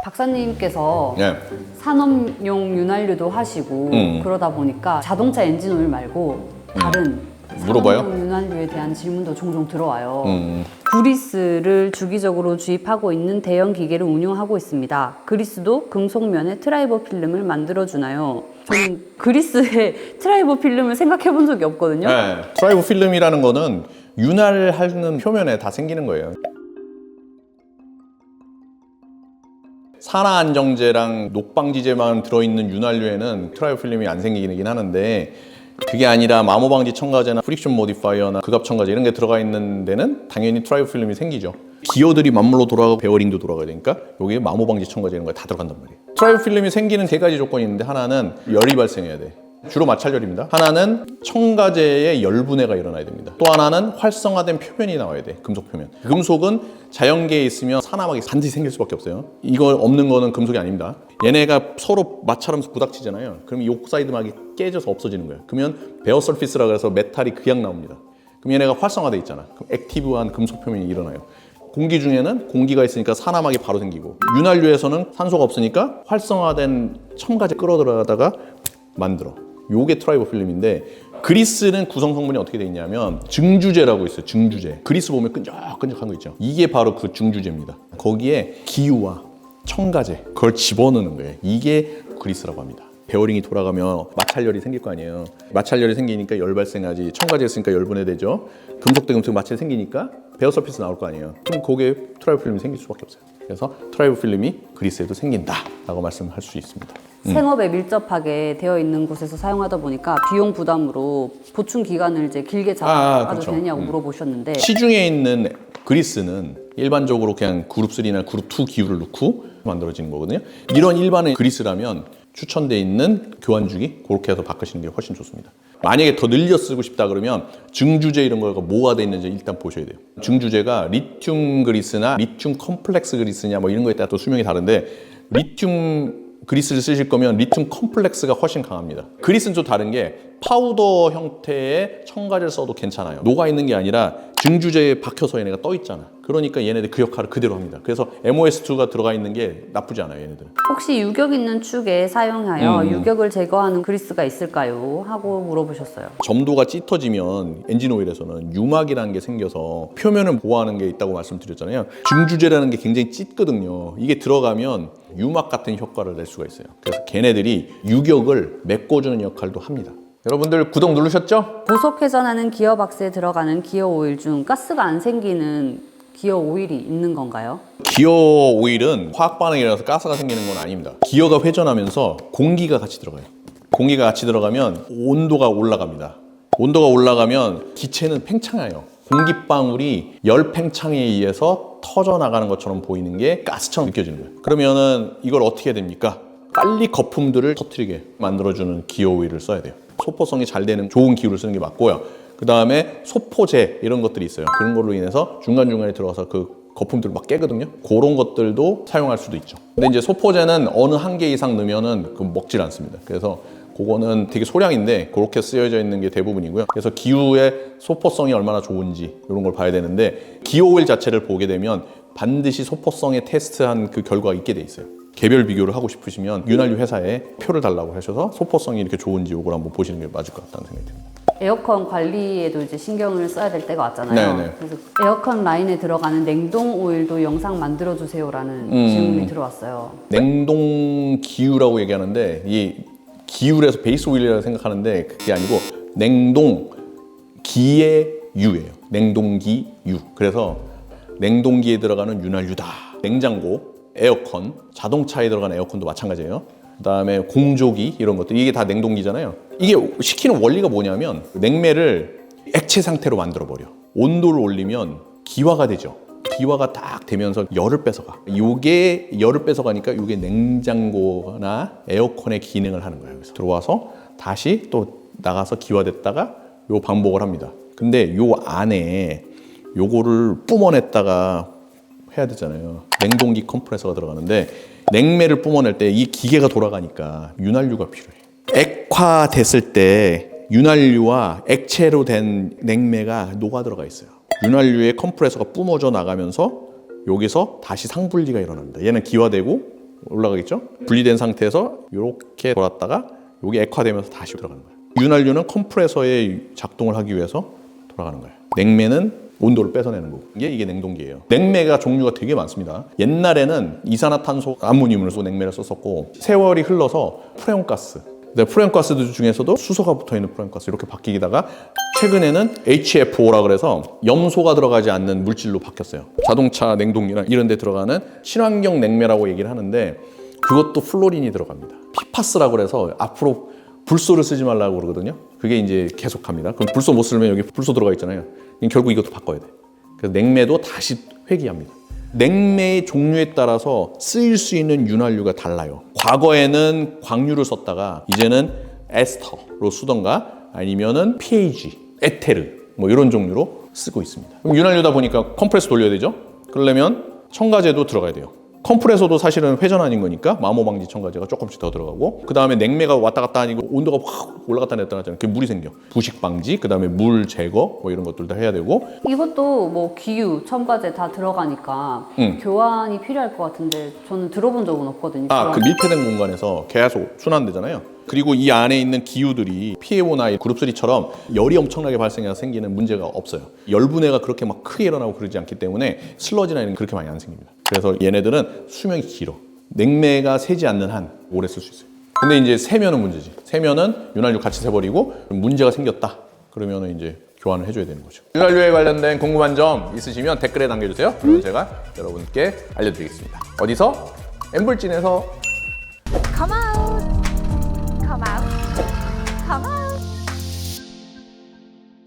박사님께서 네. 산업용 윤활유도 하시고 그러다 보니까 자동차 엔진 오일 말고 다른 물어봐요? 산업용 윤활유에 대한 질문도 종종 들어와요. 그리스를 주기적으로 주입하고 있는 대형 기계를 운용하고 있습니다. 그리스도 금속면에 트라이버 필름을 만들어주나요? 저는 그리스의 트라이버 필름을 생각해 본 적이 없거든요. 네. 트라이버 필름이라는 거는 윤활하는 표면에 다 생기는 거예요. 산화안정제랑 녹방지제만 들어있는 윤활유에는 트라이버 필름이 안 생기긴 하는데, 그게 아니라 마모방지 첨가제나 프릭션 모디파이어나 극압 첨가제 이런 게 들어가 있는 데는 당연히 트라이버 필름이 생기죠. 기어들이 맞물로 돌아가고 베어링도 돌아가야 되니까 여기에 마모방지 첨가제 이런 거 다 들어간단 말이에요. 트라이버 필름이 생기는 세 가지 조건이 있는데, 하나는 열이 발생해야 돼. 주로 마찰열입니다. 하나는 첨가제의 열분해가 일어나야 됩니다. 또 하나는 활성화된 표면이 나와야 돼. 금속 표면. 금속은 자연계에 있으면 산화막이 반드시 생길 수밖에 없어요. 이거 없는 거는 금속이 아닙니다. 얘네가 서로 마찰하면서 부닥치잖아요. 그럼 이 옥사이드막이 깨져서 없어지는 거예요. 그러면 베어 서피스라 그래서 메탈이 그냥 나옵니다. 그럼 얘네가 활성화돼 있잖아. 그럼 액티브한 금속 표면이 일어나요. 공기 중에는 공기가 있으니까 산화막이 바로 생기고, 윤활유에서는 산소가 없으니까 활성화된 첨가제 끌어들어가다가 만들어. 요게 트라이버 필름인데, 그리스는 구성 성분이 어떻게 돼 있냐면 증주제라고 있어요. 증주제. 그리스 보면 끈적끈적한 거 있죠. 이게 바로 그 증주제입니다. 거기에 기유와 첨가제 그걸 집어넣는 거예요. 이게 그리스라고 합니다. 베어링이 돌아가면 마찰열이 생길 거 아니에요. 마찰열이 생기니까 열 발생하지. 첨가제 있으니까 열분해되죠. 금속 대 금속 마찰이 생기니까 베어 서피스 나올 거 아니에요. 그럼 거기에 트라이버 필름이 생길 수밖에 없어요. 그래서 트라이버 필름이 그리스에도 생긴다라고 말씀할 수 있습니다. 생업에 밀접하게 되어 있는 곳에서 사용하다 보니까 비용 부담으로 보충 기간을 이제 길게 잡아도 그렇죠. 되느냐고 물어보셨는데, 시중에 있는 그리스는 일반적으로 그냥 그룹 3나 그룹 2 기유를 넣고 만들어지는 거거든요. 이런 일반의 그리스라면 추천돼 있는 교환주기 그렇게 해서 바꾸시는 게 훨씬 좋습니다. 만약에 더 늘려 쓰고 싶다 그러면 증주제 이런 거가 뭐가 돼 있는지 일단 보셔야 돼요. 증주제가 리튬 그리스나 리튬 컴플렉스 그리스냐 뭐 이런 거에 따라 또 수명이 다른데, 리튬 그리스를 쓰실 거면 리튬 컴플렉스가 훨씬 강합니다. 그리스는 좀 다른 게 파우더 형태의 첨가제를 써도 괜찮아요. 녹아 있는 게 아니라 증주제에 박혀서 얘네가 떠 있잖아. 그러니까 얘네들 그 역할을 그대로 합니다. 그래서 MOS2가 들어가 있는 게 나쁘지 않아요, 얘네들은. 혹시 유격 있는 축에 사용하여 유격을 제거하는 그리스가 있을까요? 하고 물어보셨어요. 점도가 짙어지면 엔진 오일에서는 유막이라는 게 생겨서 표면을 보호하는 게 있다고 말씀드렸잖아요. 증주제라는 게 굉장히 짙거든요. 이게 들어가면 유막 같은 효과를 낼 수가 있어요. 그래서 걔네들이 유격을 메꿔주는 역할도 합니다. 여러분들 구독 누르셨죠? 고속 회전하는 기어박스에 들어가는 기어 오일 중 가스가 안 생기는 기어 오일이 있는 건가요? 기어 오일은 화학 반응이 일어나서 가스가 생기는 건 아닙니다. 기어가 회전하면서 공기가 같이 들어가요. 공기가 같이 들어가면 온도가 올라갑니다. 온도가 올라가면 기체는 팽창해요. 공기방울이 열 팽창에 의해서 터져나가는 것처럼 보이는 게 가스처럼 느껴지는 거예요. 그러면은 이걸 어떻게 해야 됩니까? 빨리 거품들을 터뜨리게 만들어주는 기어 오일을 써야 돼요. 소포성이 잘 되는 좋은 기유를 쓰는 게 맞고요. 그 다음에 소포제 이런 것들이 있어요. 그런 걸로 인해서 중간중간에 들어가서 그 거품들을 막 깨거든요. 그런 것들도 사용할 수도 있죠. 근데 이제 소포제는 어느 한계 이상 넣으면은 그 먹질 않습니다. 그래서 그거는 되게 소량인데 그렇게 쓰여져 있는 게 대부분이고요. 그래서 기유의 소포성이 얼마나 좋은지 이런 걸 봐야 되는데, 기어 오일 자체를 보게 되면 반드시 소포성에 테스트한 그 결과가 있게 돼 있어요. 개별 비교를 하고 싶으시면 윤활유 회사에 표를 달라고 하셔서 소포성이 이렇게 좋은지 이걸 한번 보시는 게 맞을 것 같다는 생각이 듭니다. 에어컨 관리에도 이제 신경을 써야 될 때가 왔잖아요. 네네. 그래서 에어컨 라인에 들어가는 냉동 오일도 영상 만들어주세요라는 질문이 들어왔어요. 냉동 기유라고 얘기하는데, 이 기유에서 베이스 오일이라고 생각하는데 그게 아니고 냉동 기의 유예요. 냉동기 유. 그래서 냉동기에 들어가는 윤활유다. 냉장고, 에어컨, 자동차에 들어가는 에어컨도 마찬가지예요. 그다음에 공조기 이런 것들, 이게 다 냉동기잖아요. 이게 시키는 원리가 뭐냐면 냉매를 액체 상태로 만들어 버려. 온도를 올리면 기화가 되죠. 기화가 딱 되면서 열을 뺏어가. 요게 열을 뺏어가니까 요게 냉장고나 에어컨의 기능을 하는 거예요. 그래서 들어와서 다시 또 나가서 기화됐다가 요 반복을 합니다. 근데 요 안에 요거를 뿜어냈다가 해야 되잖아요. 냉동기 컴프레서가 들어가는데, 냉매를 뿜어낼 때 이 기계가 돌아가니까 윤활유가 필요해. 액화됐을 때 윤활유와 액체로 된 냉매가 녹아 들어가 있어요. 윤활유의 컴프레서가 뿜어져 나가면서 여기서 다시 상분리가 일어납니다. 얘는 기화되고 올라가겠죠? 분리된 상태에서 이렇게 돌았다가 여기 액화되면서 다시 들어가는 거예요. 윤활유는 컴프레서의 작동을 하기 위해서 돌아가는 거예요. 냉매는 온도를 뺏어내는 거고 이게 냉동기예요. 냉매가 종류가 되게 많습니다. 옛날에는 이산화탄소 아모늄을 쓰고 냉매를 썼었고 세월이 흘러서 프레온가스, 프레온가스 중에서도 수소가 붙어있는 프레온가스 이렇게 바뀌다가 최근에는 HFO라 그래서 염소가 들어가지 않는 물질로 바뀌었어요. 자동차 냉동기나 이런 데 들어가는 친환경 냉매라고 얘기를 하는데 그것도 플로린이 들어갑니다. 피파스라고 그래서 앞으로 불소를 쓰지 말라고 그러거든요. 그게 이제 계속합니다. 그럼 불소 못 쓰면 여기 불소 들어가 있잖아요. 결국 이것도 바꿔야 돼. 그래서 냉매도 다시 회귀합니다. 냉매의 종류에 따라서 쓰일 수 있는 윤활유가 달라요. 과거에는 광유를 썼다가 이제는 에스터로 쓰던가 아니면은 PAG, 에테르 뭐 이런 종류로 쓰고 있습니다. 그럼 윤활유다 보니까 컴프레서 돌려야 되죠. 그러려면 첨가제도 들어가야 돼요. 컴프레서도 사실은 회전 아닌 거니까 마모 방지 첨가제가 조금씩 더 들어가고 그 다음에 냉매가 왔다 갔다 하니까 온도가 확 올라갔다 내렸다 하잖아요. 그게 물이 생겨. 부식 방지, 그 다음에 물 제거 뭐 이런 것들 다 해야 되고 이것도 뭐 기유, 첨가제 다 들어가니까 교환이 필요할 것 같은데 저는 들어본 적은 없거든요. 그 밀폐된 공간에서 계속 순환되잖아요. 그리고 이 안에 있는 기유들이 PAO나 그룹3처럼 열이 엄청나게 발생해서 생기는 문제가 없어요. 열분해가 그렇게 막 크게 일어나고 그러지 않기 때문에 슬러지나 이런 게 그렇게 많이 안 생깁니다. 그래서 얘네들은 수명이 길어. 냉매가 새지 않는 한 오래 쓸 수 있어요. 근데 이제 새면은 문제지. 새면은 윤활유 같이 새버리고 문제가 생겼다. 그러면은 이제 교환을 해줘야 되는 거죠. 윤활유에 관련된 궁금한 점 있으시면 댓글에 남겨주세요. 그러면 제가 여러분께 알려드리겠습니다. 어디서? 엠블진에서